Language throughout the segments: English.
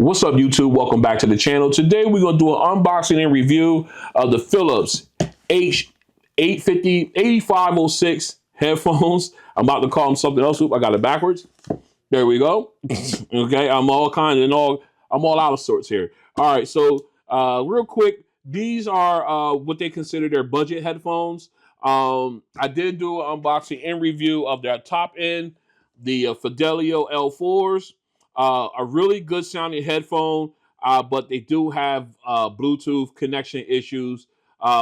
What's up, YouTube? Welcome back to the channel. Today we're going to do an unboxing and review of the Philips TAH8506 headphones. I'm about to call them something else. Oop, I got it backwards. There we go. Okay, I'm all out of sorts here. All right, so real quick, these are what they consider their budget headphones. I did do an unboxing and review of their top end, the Fidelio L4s. A really good sounding headphone, but they do have Bluetooth connection issues,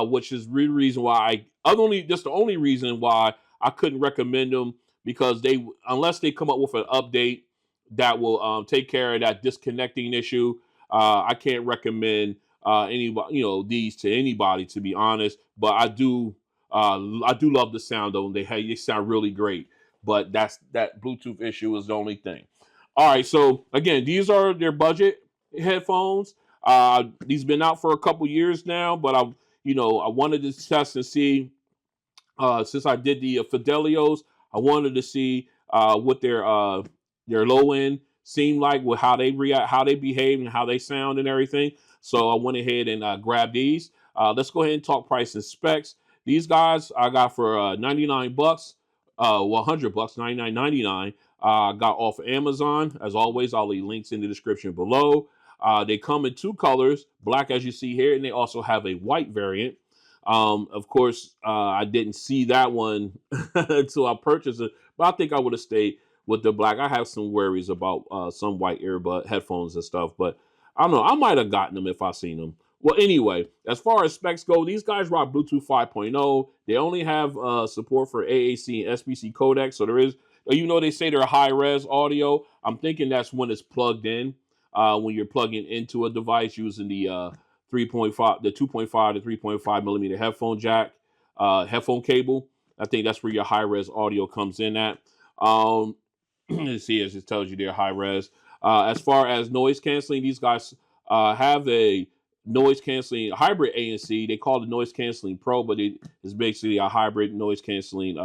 which is the reason why that's the only reason why I couldn't recommend them, because unless they come up with an update that will take care of that disconnecting issue, I can't recommend these to anybody, to be honest. But I do love the sound of them. They sound really great, but that Bluetooth issue is the only thing. All right, so again, these are their budget headphones. These have been out for a couple years now, but I wanted to test and see. Since I did the Fidelios, I wanted to see what their low end seemed like, with how they react, how they behave, and how they sound and everything. So I went ahead and grabbed these. Let's go ahead and talk price and specs. These guys I got for 99 bucks. Well, 100 bucks, 99.99. Got off of Amazon. As always, I'll leave links in the description below. They come in two colors, black as you see here, and they also have a white variant. Of course, I didn't see that one until I purchased it, but I think I would have stayed with the black. I have some worries about some white earbud headphones and stuff, but I don't know. I might have gotten them if I seen them. Well, anyway, as far as specs go, these guys rock Bluetooth 5.0. They only have support for AAC and SBC codecs, so there is, they say they're high-res audio. I'm thinking that's when it's plugged in, when you're plugging into a device using the 2.5 to 3.5 millimeter headphone jack, headphone cable. I think that's where your high-res audio comes in at. You see, as it tells you they're high-res. As far as noise canceling, these guys have a noise canceling hybrid ANC. They call it noise canceling pro, but it is basically a hybrid noise canceling,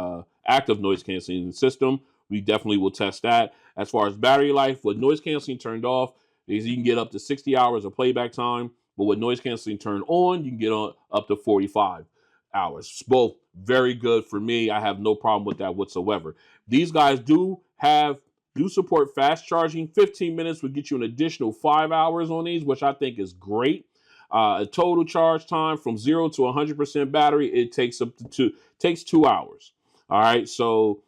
active noise canceling system. We definitely will test that. As far as battery life, with noise canceling turned off, is you can get up to 60 hours of playback time, but with noise canceling turned on, you can get up to 45 hours. It's both very good for me. I have no problem with that whatsoever. These guys do support fast charging. 15 minutes would get you an additional 5 hours on these, which I think is great. A total charge time from 0 to 100% battery, it takes 2 hours. All right, so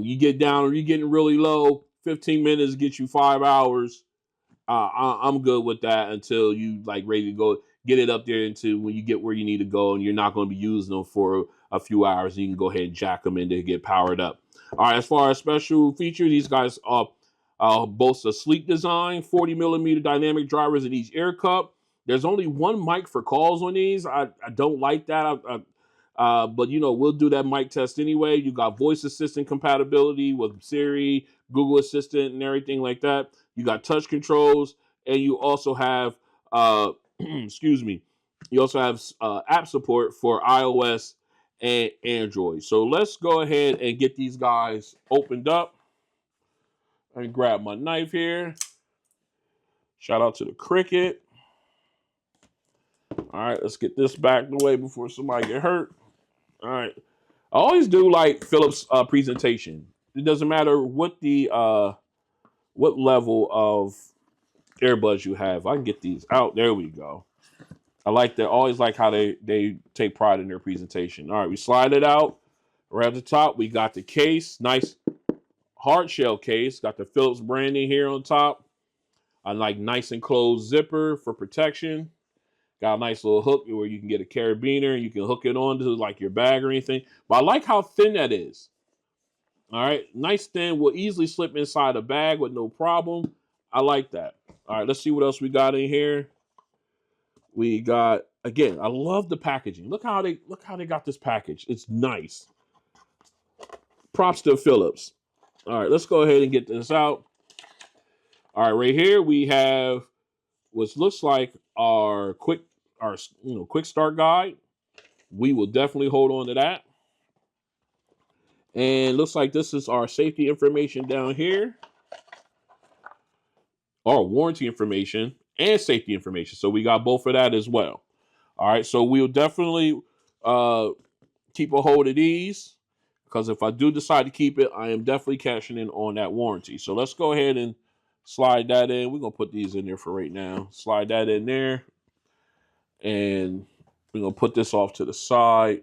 you get down, or you're getting really low, 15 minutes get you 5 hours. I'm good with that until you ready to go get it up there into when you get where you need to go, and you're not going to be using them for a few hours. And you can go ahead and jack them in to get powered up. All right, as far as special features, these guys boast a sleek design, 40 millimeter dynamic drivers in each ear cup. There's only one mic for calls on these. I don't like that. But we'll do that mic test anyway. You got voice assistant compatibility with Siri, Google Assistant, and everything like that. You got touch controls, and you also have excuse me. You also have app support for iOS and Android. So let's go ahead and get these guys opened up. Let me grab my knife here. Shout out to the Cricket. All right, let's get this back away before somebody get hurt. All right. I always do like Philips presentation. It doesn't matter what the what level of earbuds you have. I can get these out. There we go. I always like how they take pride in their presentation. All right, we slide it out. Right at the top, we got the case. Nice hard shell case. Got the Philips branding here on top. I like nice and closed zipper for protection. Got a nice little hook where you can get a carabiner and you can hook it onto your bag or anything. But I like how thin that is. All right, nice thin, will easily slip inside a bag with no problem. I like that. All right, let's see what else we got in here. We got, again, I love the packaging. Look how they got this package. It's nice. Props to Philips. All right, let's go ahead and get this out. All right, right here we have what looks like our quick start guide. We will definitely hold on to that. And looks like this is our safety information down here. or warranty information and safety information. So we got both of that as well. All right, so we'll definitely keep a hold of these, because if I do decide to keep it, I am definitely cashing in on that warranty. So let's go ahead and slide that in. We're going to put these in there for right now. Slide that in there. And we're going to put this off to the side.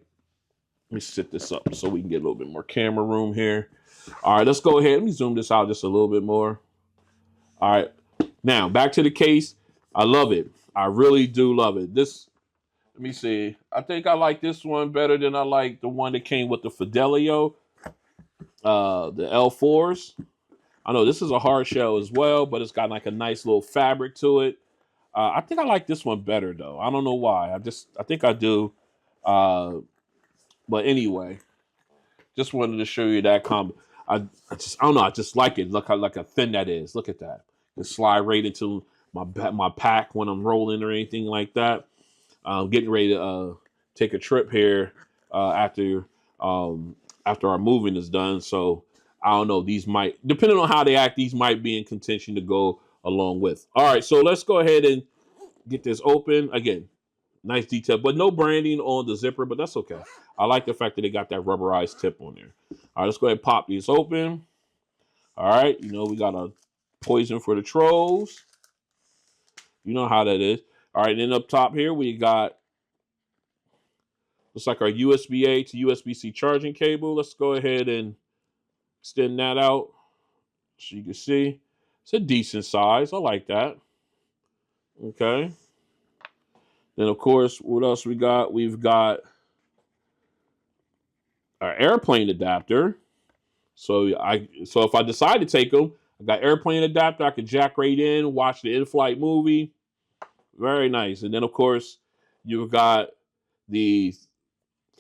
Let me sit this up so we can get a little bit more camera room here. All right, let's go ahead. Let me zoom this out just a little bit more. All right, now back to the case. I love it. I really do love it. This, let me see. I think I like this one better than I like the one that came with the Fidelio, the L4s. I know this is a hard shell as well, but it's got like a nice little fabric to it. I think I like this one better though. I don't know why. I think I do. But anyway, just wanted to show you that combo. I don't know. I just like it. Look how thin that is. Look at that. It slide right into my pack when I'm rolling or anything like that. Getting ready to take a trip here after our moving is done. So I don't know. These might, depending on how they act, these might be in contention to go along with. All right, so let's go ahead and get this open. Again, nice detail, but no branding on the zipper, but that's okay. I like the fact that they got that rubberized tip on there. All right, let's go ahead and pop these open. All right, you know, we got a poison for the trolls. You know how that is. All right, then up top here, we got, looks like our USB-A to USB-C charging cable. Let's go ahead and extend that out so you can see. It's a decent size. I like that. Okay. Then, of course, what else we got? We've got our airplane adapter. So if I decide to take them, I got airplane adapter. I can jack right in, watch the in-flight movie. Very nice. And then, of course, you've got the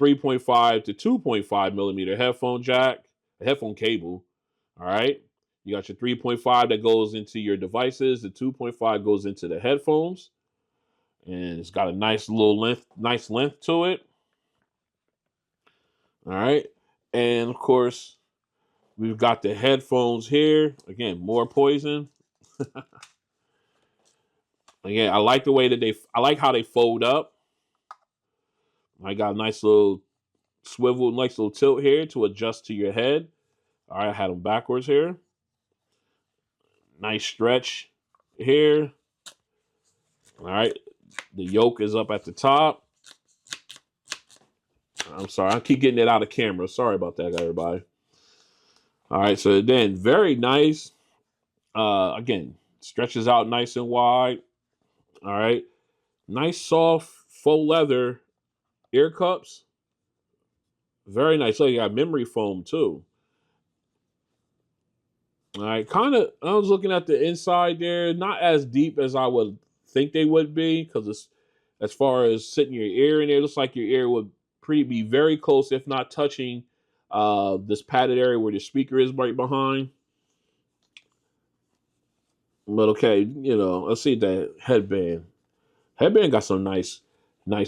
3.5 to 2.5 millimeter headphone jack, headphone cable. All right. You got your 3.5 that goes into your devices. The 2.5 goes into the headphones. And it's got a nice length to it. All right. And of course, we've got the headphones here. Again, more poison. Again, I like the way that I like how they fold up. I got a nice little swivel, nice little tilt here to adjust to your head. All right, I had them backwards here. Nice stretch here. All right, the yoke is up at the top. I'm sorry, I keep getting it out of camera. Sorry about that, everybody. All right, so then very nice. Again, stretches out nice and wide. All right, nice soft faux leather ear cups. Very nice. So you got memory foam too. All right, kind of. I was looking at the inside there, not as deep as I would think they would be, because it's, as far as sitting your ear in there, it looks like your ear would be very close, if not touching, this padded area where the speaker is right behind. But okay, you know, let's see that headband. Headband got some nice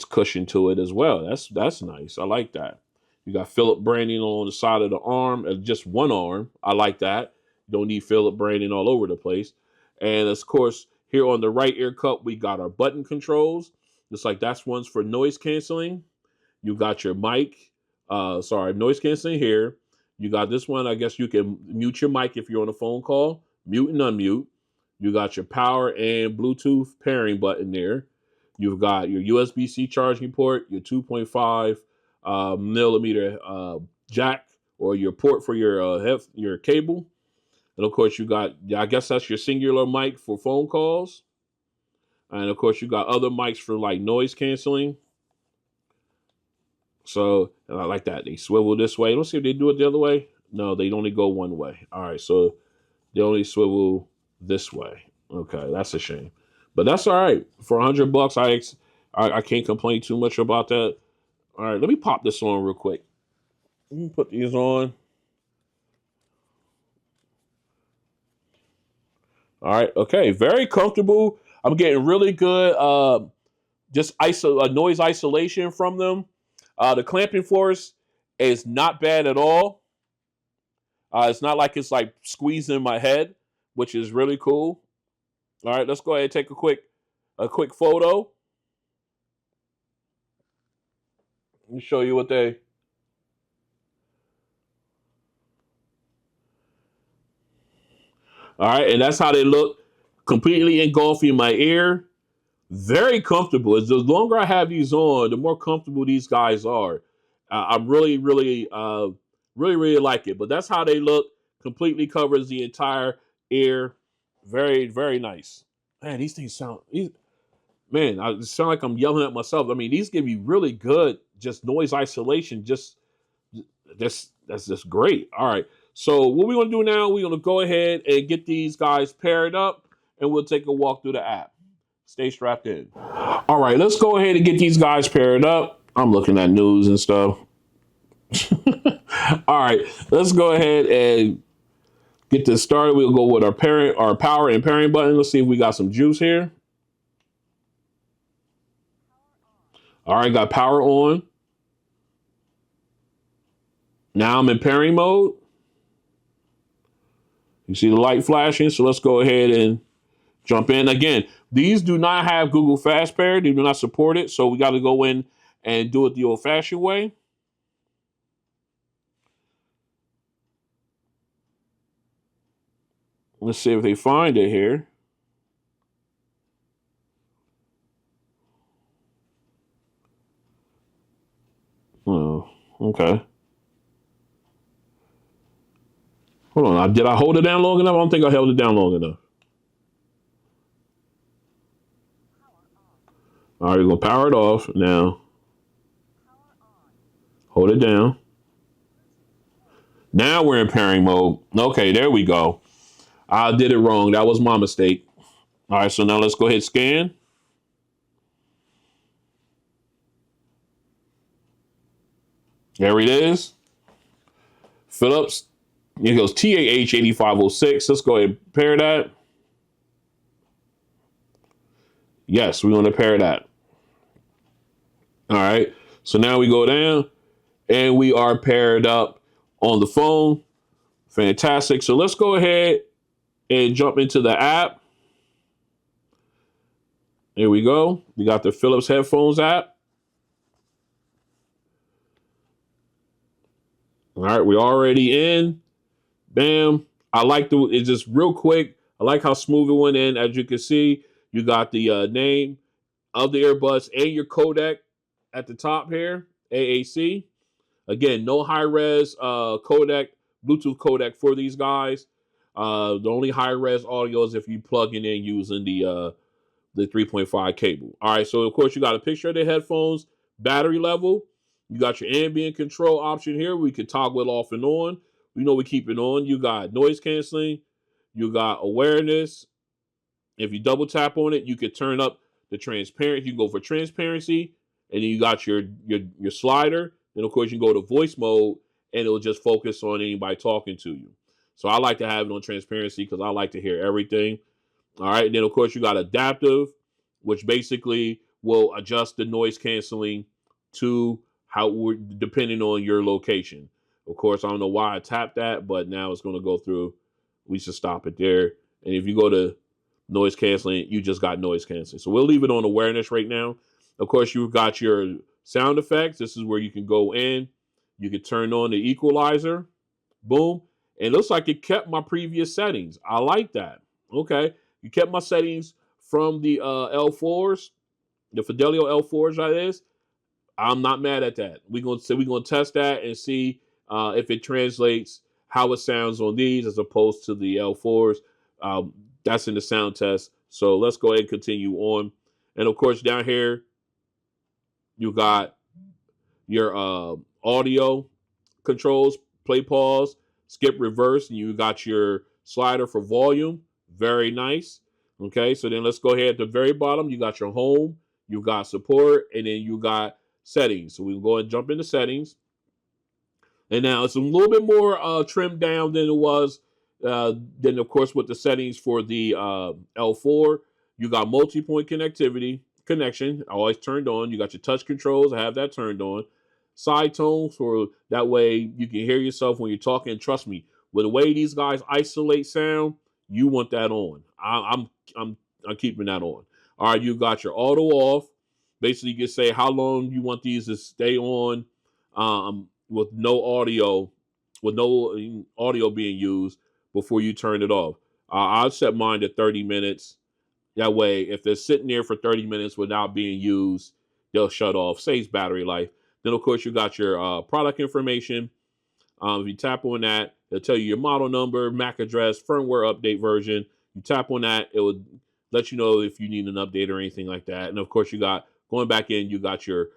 cushion to it as well. That's nice. I like that. You got Philips branding on the side of the arm, just one arm. I like that. You don't need Philips branding all over the place. And of course, here on the right ear cup, we got our button controls. Just like that's one's for noise canceling. You got your mic, noise canceling here. You got this one. I guess you can mute your mic if you're on a phone call, mute and unmute. You got your power and Bluetooth pairing button there. You've got your USB-C charging port, your 2.5 millimeter jack, or your port for your cable. And of course, you got, I guess that's your singular mic for phone calls. And of course, you got other mics for like noise canceling. So, and I like that. They swivel this way. Let's see if they do it the other way. No, they only go one way. All right, so they only swivel this way. Okay, that's a shame. But that's all right. For $100, I can't complain too much about that. All right, let me pop this on real quick. Let me put these on. All right, okay, very comfortable. I'm getting really good just noise isolation from them. The clamping force is not bad at all. It's not like it's like squeezing my head, which is really cool. All right, let's go ahead and take a quick photo. Let me show you what they. All right, and that's how they look, completely engulfing my ear. Very comfortable. As the longer I have these on, the more comfortable these guys are. I'm really like it. But that's how they look. Completely covers the entire ear. Very, very nice. Man, these things sound. Man, I sound like I'm yelling at myself. I mean, these give you really good just noise isolation. That's just great. All right. So what we're gonna do now? We're gonna go ahead and get these guys paired up, and we'll take a walk through the app. Stay strapped in. All right, let's go ahead and get these guys paired up. I'm looking at news and stuff. All right, let's go ahead and get this started. We'll go with our power and pairing button. Let's see if we got some juice here. All right, got power on. Now I'm in pairing mode. You see the light flashing, so let's go ahead and jump in. Again, these do not have Google Fast Pair. They do not support it, so we got to go in and do it the old-fashioned way. Let's see if they find it here. Oh, okay. Hold on. Did I hold it down long enough? I don't think I held it down long enough. All right, we're going to power it off now. Hold it down. Now we're in pairing mode. Okay, there we go. I did it wrong. That was my mistake. All right, so now let's go ahead and scan. There it is. Philips. It goes TAH8506. Let's go ahead and pair that. Yes, we want to pair that. All right. So now we go down and we are paired up on the phone. Fantastic. So let's go ahead and jump into the app. Here we go. We got the Philips Headphones app. All right, we're already in. Bam. It's just real quick. I like how smooth it went in. As you can see, you got the name of the earbuds and your codec at the top here, AAC. Again, no high-res codec, Bluetooth codec for these guys. The only high-res audio is if you plug it in using the 3.5 cable. All right, so of course you got a picture of the headphones, battery level. You got your ambient control option here. We can toggle it off and on. We know we keep it on. You got noise canceling. You got awareness. If you double tap on it, you can turn up the transparency. You can go for transparency, and then you got your slider. Then of course you can go to voice mode, and it'll just focus on anybody talking to you. So I like to have it on transparency because I like to hear everything. All right. And then, of course, you got adaptive, which basically will adjust the noise canceling to depending on your location. Of course, I don't know why I tapped that, but now it's going to go through. We should stop it there. And if you go to noise canceling, you just got noise canceling. So we'll leave it on awareness right now. Of course, you've got your sound effects. This is where you can go in. You can turn on the equalizer. Boom. And it looks like it kept my previous settings. I like that. Okay. You kept my settings from the L4s, the Fidelio L4s, that is. I'm not mad at that. We're gonna test that and see if it translates how it sounds on these as opposed to the L4s. That's in the sound test. So let's go ahead and continue on. And of course, down here, you got your audio controls, play, pause, skip, reverse, and you got your slider for volume. Very nice. Okay, so then let's go ahead at the very bottom. You got your home, you got support, and then you got settings. So we can go and jump into settings. And now it's a little bit more trimmed down than it was. Then, of course, with the settings for the L4, you got multi-point connection, always turned on. You got your touch controls. I have that turned on. Side tones, for that way you can hear yourself when you're talking. Trust me, with the way these guys isolate sound, you want that on. I'm I'm keeping that on. All right, you got your auto off. Basically, you can say how long you want these to stay on with no audio, being used before you turn it off. I'll set mine to 30 minutes. That way, if they're sitting there for 30 minutes without being used, they'll shut off. Saves battery life. Then, of course, you got your product information. If you tap on that, it'll tell you your model number, MAC address, firmware update version. You tap on that, it will let you know if you need an update or anything like that. And of course, you got going back in, you got your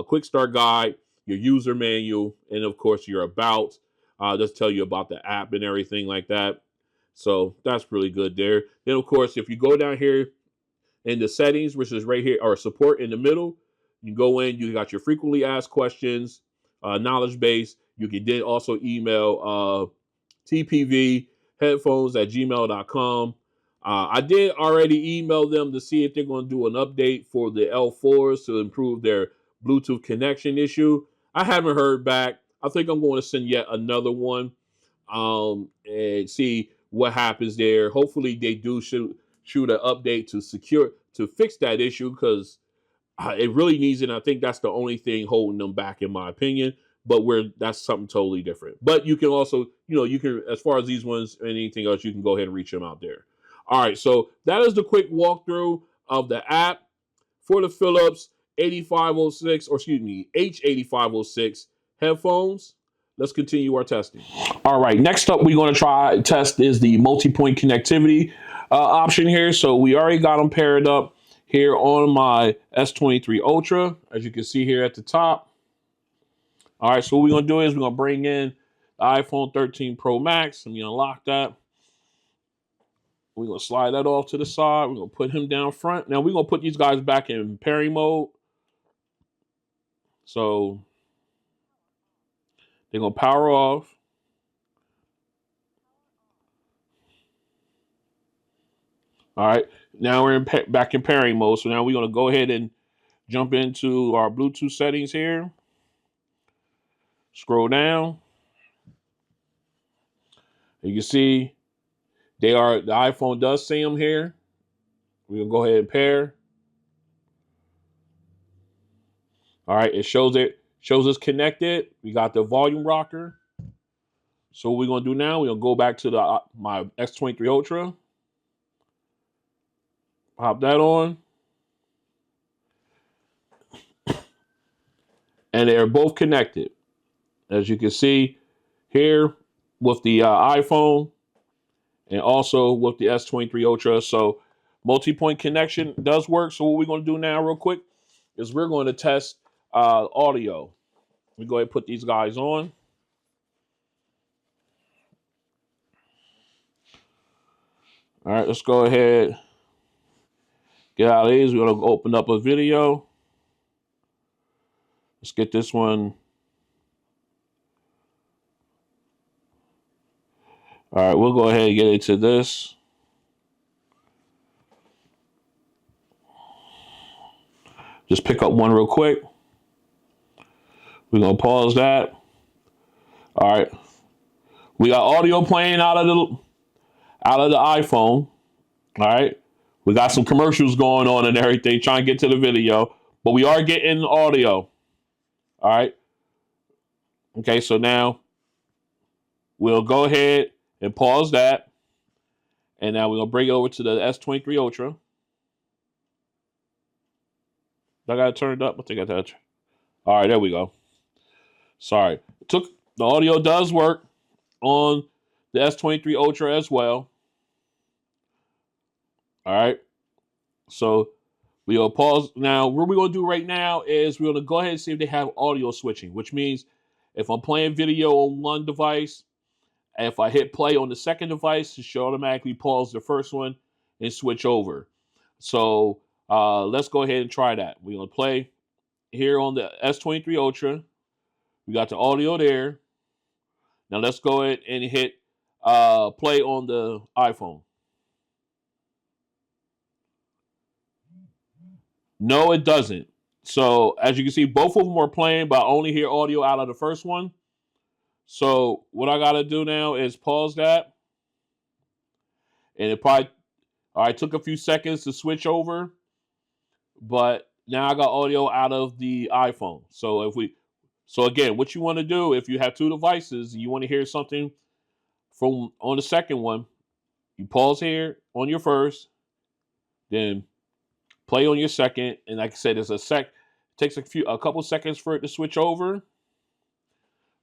quick start guide, your user manual, and of course, your about. Just tell you about the app and everything like that. So that's really good there. Then, of course, if you go down here in the settings, which is right here, or support in the middle, you go in, you got your frequently asked questions, knowledge base. You can then also email TPV headphones at gmail.com. I did already email them to see if they're going to do an update for the L4s to improve their Bluetooth connection issue. I haven't heard back. I think I'm going to send yet another one and see what happens there. Hopefully they do shoot an update to fix that issue, because it really needs it. And I think that's the only thing holding them back, in my opinion. But that's something totally different. But you can also, you can, as far as these ones and anything else, you can go ahead and reach them out there. All right, so that is the quick walkthrough of the app for the Philips H8506 headphones. Let's continue our testing. All right, next up we're going to try test is the multi-point connectivity option here. So we already got them paired up here on my S23 Ultra, as you can see here at the top. All right, so what we're going to do is we're going to bring in the iPhone 13 Pro Max. Let me unlock that. We're going to slide that off to the side. We're going to put him down front. Now, we're going to put these guys back in pairing mode. So they're going to power off. All right, now we're back in pairing mode. So now we're going to go ahead and jump into our Bluetooth settings here. Scroll down. You can see the iPhone does see them here. We're going to go ahead and pair. All right, it shows us connected. We got the volume rocker. So what we're going to do now, we're going to go back to my S23 Ultra. Pop that on. And they're both connected. As you can see here with the iPhone and also with the S23 Ultra. So multi-point connection does work. So what we're going to do now real quick is we're going to test audio. We go ahead and put these guys on. All right, let's go ahead. Get out of these. We're going to open up a video. Let's get this one. All right, we'll go ahead and get into this. Just pick up one real quick. We're going to pause that. All right. We got audio playing out of the iPhone. All right. We got some commercials going on and everything, trying to get to the video, but we are getting audio. All right. Okay, so now we'll go ahead and pause that. And now we're going to bring it over to the S23 Ultra. I got it turned up. I think I got it. All right, there we go. Sorry. The audio does work on the S23 Ultra as well. All right. So we'll pause. Now, what we're going to do right now is we're going to go ahead and see if they have audio switching, which means if I'm playing video on one device, and if I hit play on the second device, it should automatically pause the first one and switch over. So let's go ahead and try that. We're going to play here on the S23 Ultra. We got the audio there. Now let's go ahead and hit play on the iPhone. No, it doesn't. So as you can see, both of them are playing, but I only hear audio out of the first one. So what I got to do now is pause that. And it probably, All right, took a few seconds to switch over, but now I got audio out of the iPhone. So again, what you want to do if you have two devices and you want to hear something from on the second one, you pause here on your first, then play on your second, and like I said, takes a couple seconds for it to switch over,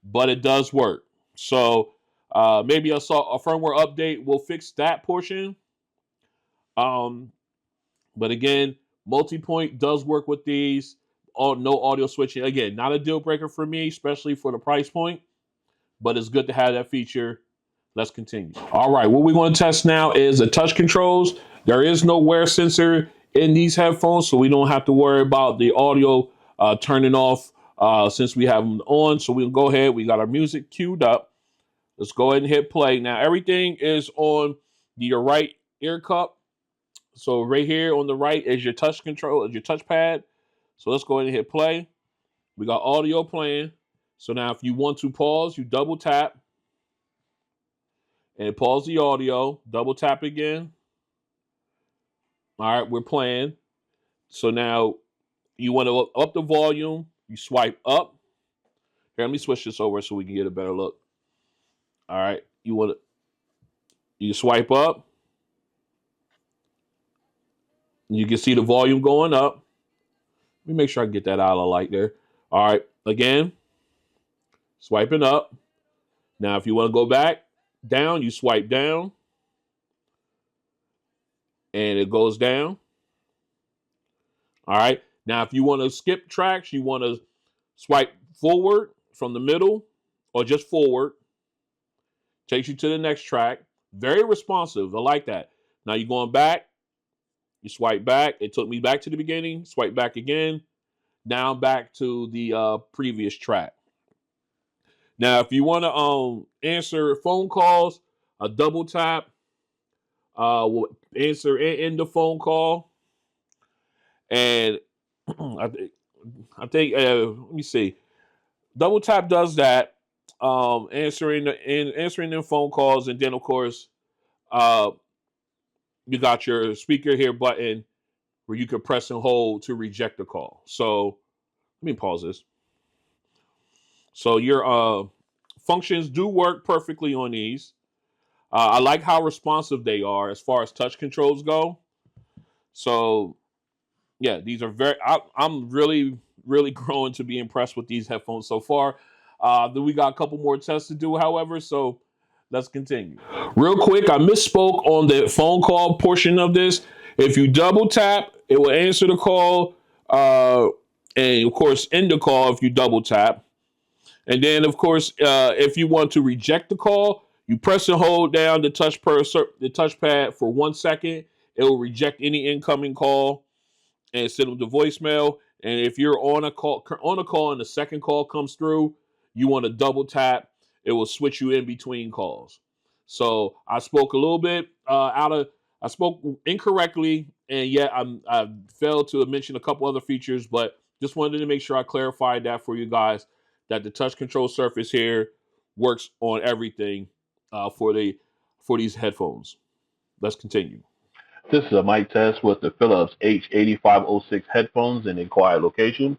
but it does work. So maybe a firmware update will fix that portion. But again, Multipoint does work with these. No audio switching. Again, not a deal breaker for me, especially for the price point, but it's good to have that feature. Let's continue. All right, what we're going to test now is the touch controls. There is no wear sensor in these headphones, so we don't have to worry about the audio turning off since we have them on. So we'll go ahead. We got our music queued up. Let's go ahead and hit play. Now, everything is on your right ear cup. So right here on the right is your touch control, is your touchpad. So let's go ahead and hit play. We got audio playing. So now if you want to pause, you double tap and pause the audio. Double tap again. All right, we're playing. So now you want to up the volume. You swipe up. Here, let me switch this over so we can get a better look. All right, you swipe up. You can see the volume going up. Let me make sure I get that out of light there. All right, again, swiping up. Now, if you want to go back down, you swipe down. And it goes down. All right. Now, if you want to skip tracks, you want to swipe forward from the middle or just forward. Takes you to the next track. Very responsive. I like that. Now you're going back. You swipe back. It took me back to the beginning. Swipe back again. Now I'm back to the previous track. Now, if you want to answer phone calls, a double tap will answer in the phone call. And I think let me see. Double tap does that, answering them phone calls, and then of course, you got your speaker here button where you can press and hold to reject the call. So let me pause this. So your functions do work perfectly on these. I like how responsive they are as far as touch controls go. So yeah, these are I'm really, really growing to be impressed with these headphones so far. Then we got a couple more tests to do, however, so let's continue. Real quick, I misspoke on the phone call portion of this. If you double tap, it will answer the call, and of course, end the call if you double tap. And then, of course, if you want to reject the call, you press and hold down the touchpad for 1 second. It will reject any incoming call and send them to voicemail. And if you're on a call and the second call comes through, you want to double tap. It will switch you in between calls. So I spoke a little bit I spoke incorrectly, and yet I failed to mention a couple other features, but just wanted to make sure I clarified that for you guys, that the touch control surface here works on everything for these headphones. Let's continue. This is a mic test with the Philips TAH8506 headphones in a quiet location.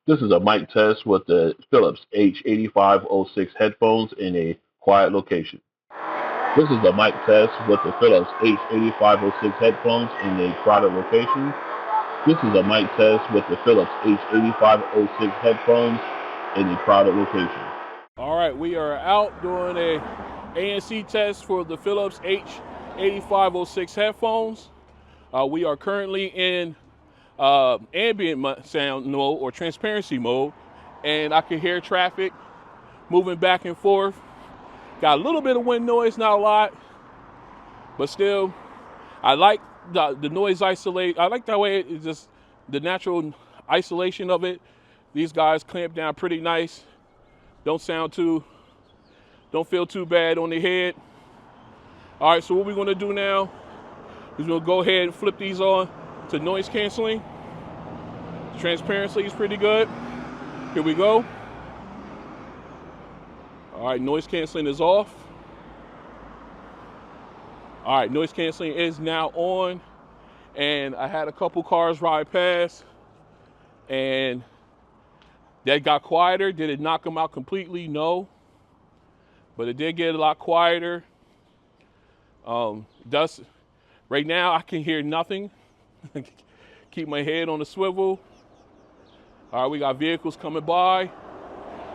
This is a mic test with the Philips TAH8506 headphones in a quiet location. This is the mic test with the Philips TAH8506 headphones in a crowded location. This is a mic test with the Philips TAH8506 headphones in a crowded location. All right, we are out doing a ANC test for the Philips TAH8506 headphones. We are currently in ambient sound mode or transparency mode, and I can hear traffic moving back and forth. Got a little bit of wind noise, not a lot, but still, I like the noise isolate. I like that way it's just the natural isolation of it. These guys clamp down pretty nice. Don't feel too bad on the head. All right, so what we're gonna do now is we'll go ahead and flip these on to noise canceling. Transparency is pretty good. Here we go. All right, noise canceling is off. All right, noise canceling is now on, and I had a couple cars ride past, and that got quieter. Did it knock them out completely? No, but it did get a lot quieter. Does right now I can hear nothing. Keep my head on the swivel. All right, we got vehicles coming by.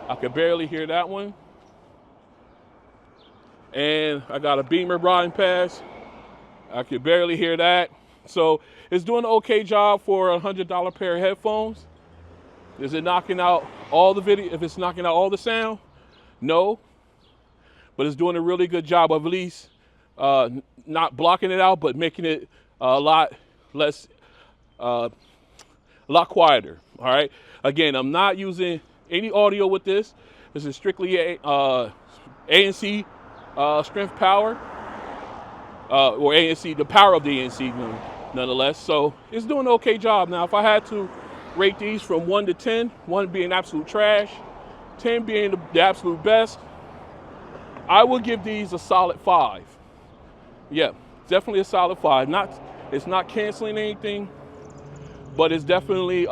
I can barely hear that one. And I got a Beamer riding past. I can barely hear that. So it's doing an okay job for a $100 pair of headphones. Is it knocking out all the video? If it's knocking out all the sound, no. But it's doing a really good job of at least not blocking it out, but making it a lot less, a lot quieter. All right. Again, I'm not using any audio with this. This is strictly ANC strength power, or ANC, the power of the ANC, nonetheless. So it's doing an okay job. Now, if I had to rate these from 1 to 10, 1 being absolute trash, 10 being the absolute best, I would give these a solid 5. Yeah, definitely a solid 5. It's not canceling anything, but it's definitely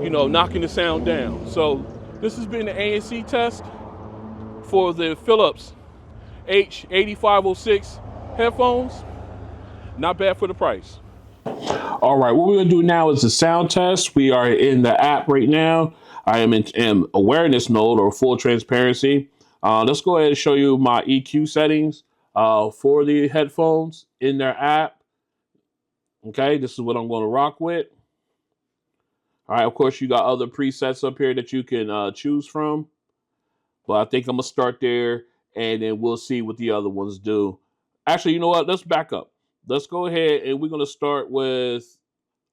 knocking the sound down. So this has been the ANC test for the Philips TAH8506 headphones. Not bad for the price. All right, what we're gonna do now is the sound test. We are in the app right now. I am in awareness mode or full transparency. Let's go ahead and show you my EQ settings for the headphones in their app. Okay, this is what I'm going to rock with. All right, of course, you got other presets up here that you can choose from. But I think I'm going to start there, and then we'll see what the other ones do. Actually, you know what? Let's back up. Let's go ahead, and we're going to start with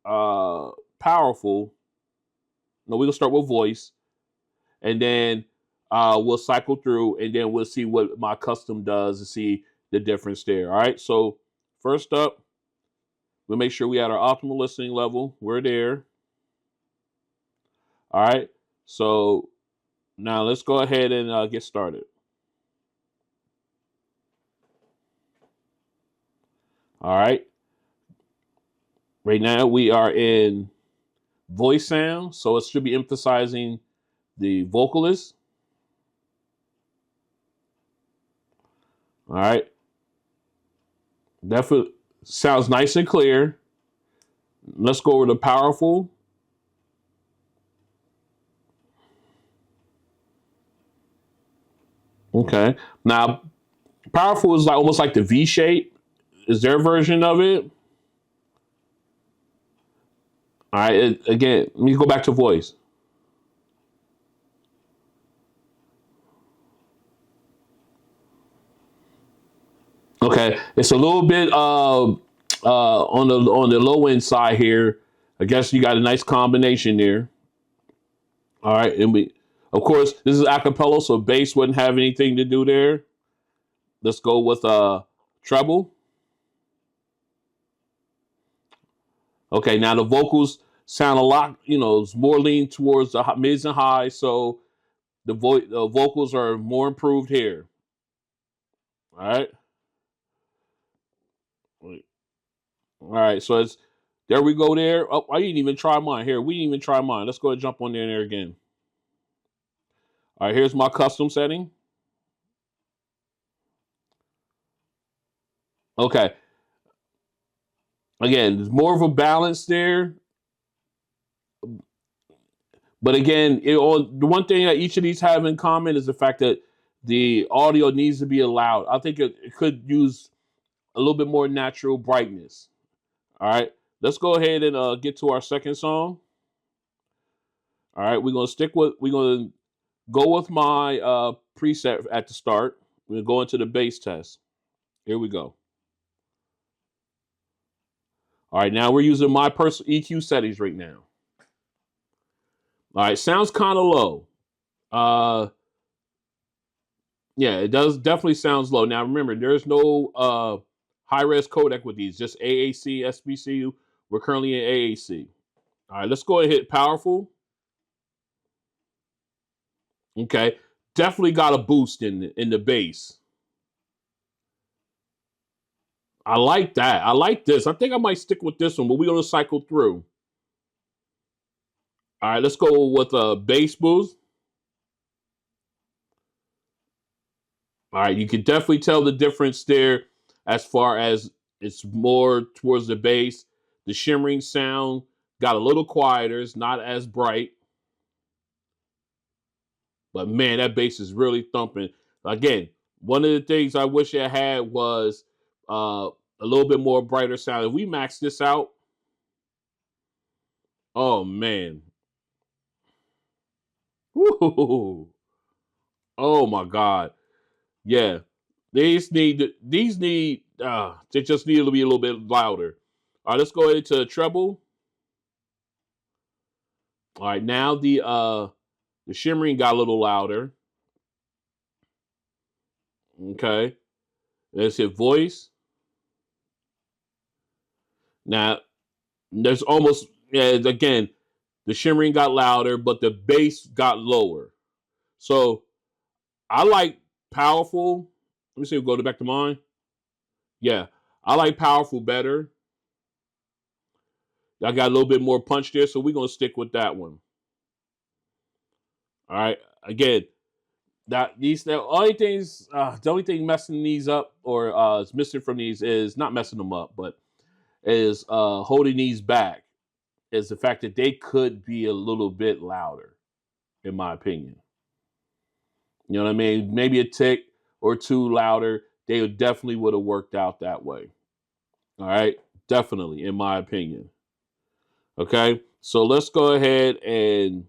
powerful. No, we're going to start with voice. And then we'll cycle through, and then we'll see what my custom does and see the difference there. All right, so first up, we'll make sure we at our optimal listening level. We're there. All right, so now let's go ahead and get started. All right, right now we are in voice sound, so it should be emphasizing the vocalist. All right, that sounds nice and clear. Let's go over to powerful. Okay, now powerful is like almost like the V shape. Is their version of it? All right, again, let me go back to voice. Okay, it's a little bit on the low end side here. I guess you got a nice combination there. All right, and of course, this is acapella, so bass wouldn't have anything to do there. Let's go with treble. Okay, now the vocals sound a lot, it's more lean towards the mids and highs, so the vocals are more improved here. All right. All right, so it's there we go there. Oh, I didn't even try mine. Here, we didn't even try mine. Let's go and jump on there again. All right, here's my custom setting. Okay. Again, there's more of a balance there. But again, the one thing that each of these have in common is the fact that the audio needs to be loud. I think it could use a little bit more natural brightness. All right, let's go ahead and get to our second song. All right, we're gonna go with my preset at the start. We're gonna go into the bass test. Here we go. All right, now we're using my personal EQ settings right now. All right, sounds kind of low. Yeah, it does definitely sounds low. Now remember, there's no high-res codec with these, just AAC, SBC. We're currently in AAC. All right, let's go ahead and hit powerful. Okay, definitely got a boost in the bass. I like that. I like this. I think I might stick with this one, but we're gonna cycle through. All right, let's go with a bass boost. All right, you can definitely tell the difference there as far as it's more towards the bass. The shimmering sound got a little quieter, it's not as bright, but man, that bass is really thumping. Again, one of the things I wish I had was a little bit more brighter sound. If we max this out, oh man, woo, oh my god, yeah, they just need to be a little bit louder. All right, let's go into treble. All right, now the shimmering got a little louder. Okay, let's hit voice. Now there's almost, yeah, again, the shimmering got louder, but the bass got lower. So I like powerful. Let me see. Go back to mine. Yeah, I like powerful better. I got a little bit more punch there, so we're gonna stick with that one. All right. Again, the only thing messing these up or is missing from these is not messing them up, but is holding these back is the fact that they could be a little bit louder, in my opinion. You know what I mean? Maybe a tick or two louder. They definitely would have worked out that way. All right, definitely, in my opinion. Okay, so let's go ahead and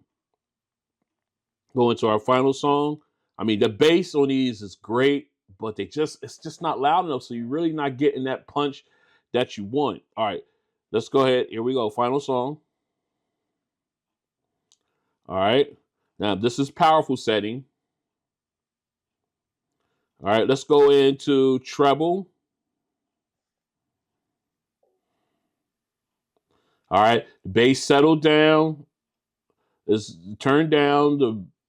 go into our final song. I mean, the bass on these is great, but it's just not loud enough. So you're really not getting that punch that you want. All right, let's go ahead. Here we go. Final song. All right. Now this is powerful setting. All right, let's go into treble. All right, the bass settled down. It's turned down.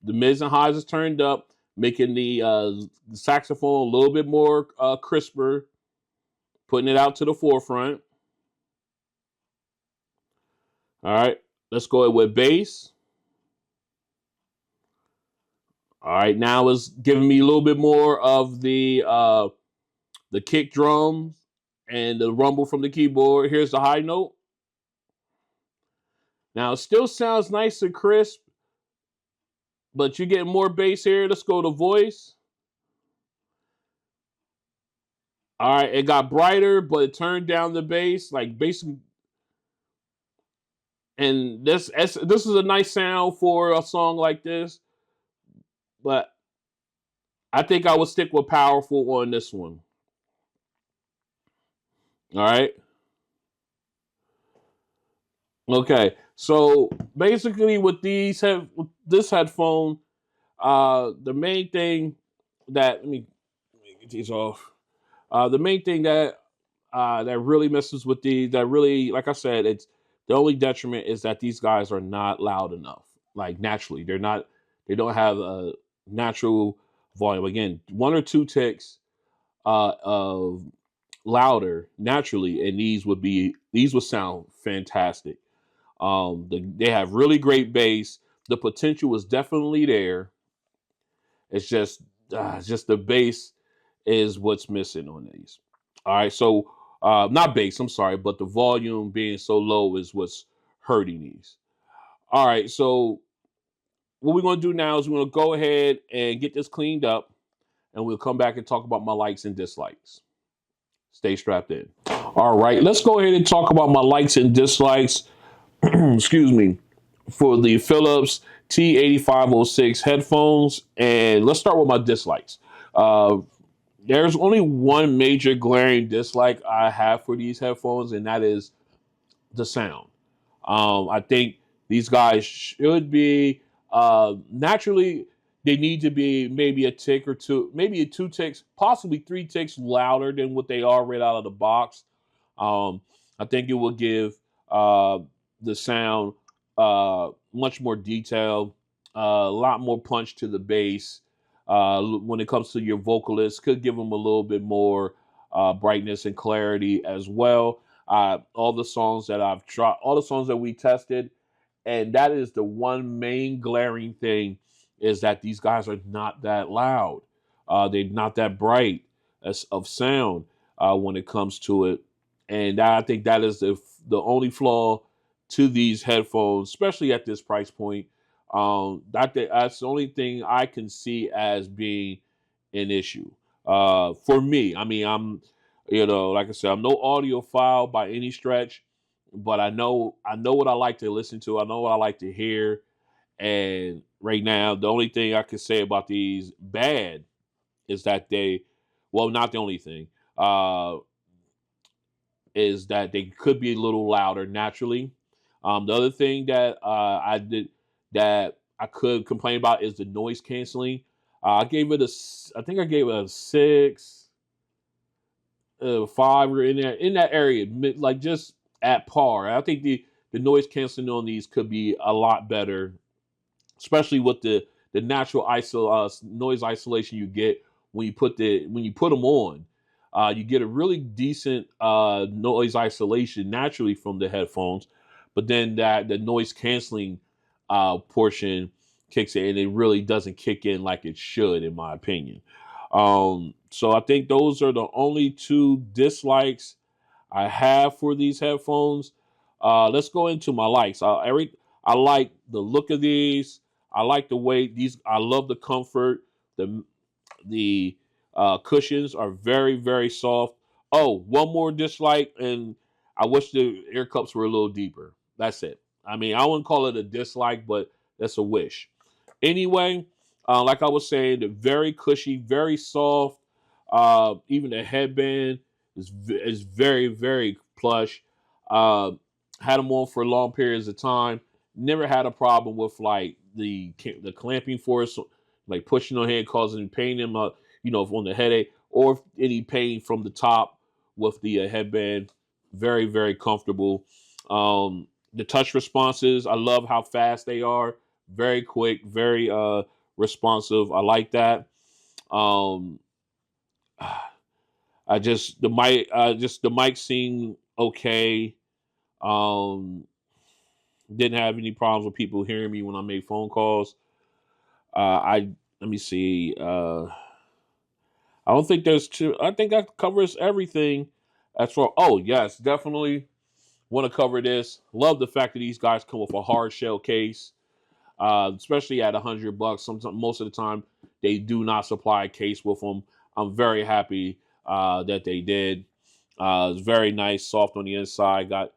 The mids and highs is turned up, making the saxophone a little bit more crisper, putting it out to the forefront. All right, let's go with bass. All right, now it's giving me a little bit more of the kick drums and the rumble from the keyboard. Here's the high note. Now it still sounds nice and crisp, but you're getting more bass here. Let's go to voice. All right, it got brighter, but it turned down the bass, like basically. And this is a nice sound for a song like this, but I think I would stick with powerful on this one. All right. Okay. So basically, with this headphone, the main thing that let me get these off. The main thing that really messes with these, that really, like I said, it's the only detriment is that these guys are not loud enough. Like naturally, they're not. They don't have a natural volume. Again, one or two ticks of louder naturally, and these would sound fantastic. They have really great bass. The potential is definitely there. It's just the bass is what's missing on these. All right, so not bass. I'm sorry, but the volume being so low is what's hurting these. All right, so what we're gonna do now is we're gonna go ahead and get this cleaned up, and we'll come back and talk about my likes and dislikes. Stay strapped in. All right, let's go ahead and talk about my likes and dislikes. Excuse me, for the Philips TAH8506 headphones, and let's start with my dislikes. Uh, there's only one major glaring dislike I have for these headphones, and that is the sound. I think these guys should be naturally. They need to be maybe a tick or two, maybe two ticks, possibly three ticks louder than what they are right out of the box. Um, I think it will give uh, the sound much more detail, a lot more punch to the bass. When it comes to your vocalists, could give them a little bit more. brightness and clarity as well. All the songs that I've tried, all the songs that we tested, and that is the one main glaring thing, is that these guys are not that loud. They're not that bright of sound when it comes to it, and I think that is the only flaw to these headphones, especially at this price point. That's the only thing I can see as being an issue for me. I mean, like I said, I'm no audiophile by any stretch, but I know what I like to listen to. I know what I like to hear. And right now, the only thing I can say about these bad is that well, not the only thing, is that they could be a little louder naturally. The other thing that that I could complain about is the noise canceling. I think I gave it a 6, 5, or in that area, like just at par. I think the noise canceling on these could be a lot better, especially with the natural noise isolation you get when you put them on. You get a really decent noise isolation naturally from the headphones, but then that the noise canceling portion kicks in, and it really doesn't kick in like it should, in my opinion. So I think those are the only two dislikes I have for these headphones. Let's go into my likes. I like the look of these. I like the way these. I love the comfort. The cushions are very, very soft. Oh, one more dislike, and I wish the ear cups were a little deeper. That's it. I mean, I wouldn't call it a dislike, but that's a wish. Anyway, like I was saying, they're very cushy, very soft. Even the headband is very, very plush. Uh, had them on for long periods of time. Never had a problem with like the clamping force, like pushing on head, causing pain in my, on the headache, or any pain from the top with the headband. Very, very comfortable. The touch responses, I love how fast they are. Very quick, very responsive. I like that. Um, the mic seemed okay. Um, didn't have any problems with people hearing me when I made phone calls. I Let me see. I don't think there's two. I think that covers everything. As for yes, definitely want to cover this. Love the fact that these guys come with a hard shell case, especially at $100. Sometimes, most of the time, they do not supply a case with them. I'm very happy that they did. It's very nice, soft on the inside. Got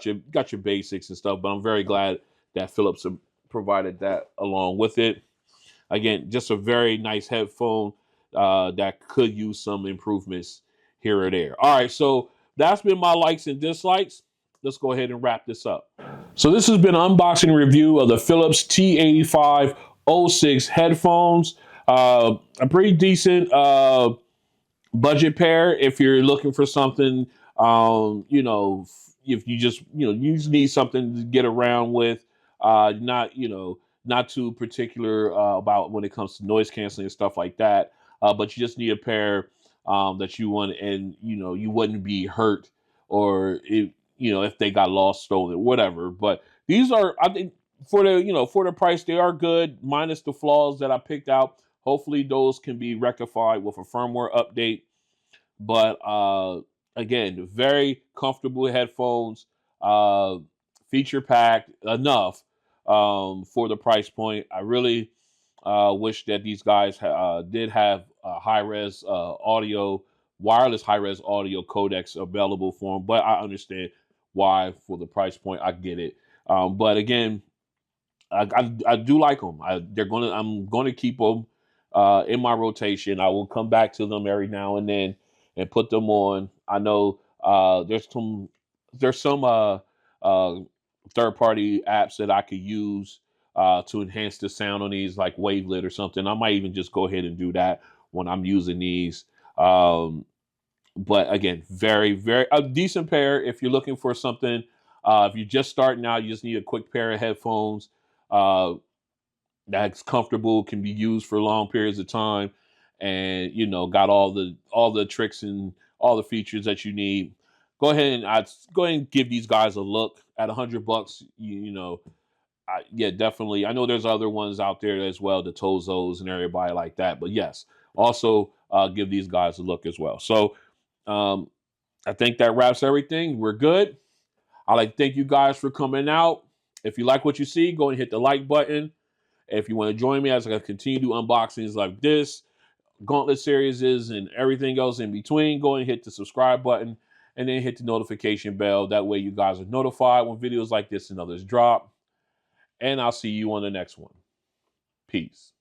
your basics and stuff, but I'm very glad that Philips provided that along with it. Again, just a very nice headphone that could use some improvements here or there. All right, so that's been my likes and dislikes. Let's go ahead and wrap this up. So this has been an unboxing review of the Philips TAH8506 headphones. A pretty decent budget pair if you're looking for something. If you just need something to get around with, not too particular about when it comes to noise canceling and stuff like that. But you just need a pair that you want, and you wouldn't be hurt, or if they got lost, stolen, whatever. But these are, I think, for the price, they are good, minus the flaws that I picked out. Hopefully, those can be rectified with a firmware update. But again, very comfortable headphones, uh, feature packed enough for the price point. I really wish that these guys did have wireless high res audio codecs available for them. But I understand why for the price point. I get it. But again, I do like them. I'm gonna keep them in my rotation. I will come back to them every now and then and put them on. I know there's some uh, third party apps that I could use to enhance the sound on these, like Wavelet or something. I might even just go ahead and do that when I'm using these. But again, very, very a decent pair if you're looking for something. If you're just starting out, you just need a quick pair of headphones uh, that's comfortable, can be used for long periods of time, and got all the tricks and all the features that you need. Go ahead and give these guys a look. At $100, yeah, definitely. I know there's other ones out there as well, the Tozos and everybody like that. But yes, also give these guys a look as well. So um, I think that wraps everything. We're good. I'd like to thank you guys for coming out. If you like what you see, go and hit the like button. If you want to join me as I continue to do unboxings like this, Gauntlet series and everything else in between, go and hit the subscribe button and then hit the notification bell. That way you guys are notified when videos like this and others drop. And I'll see you on the next one. Peace.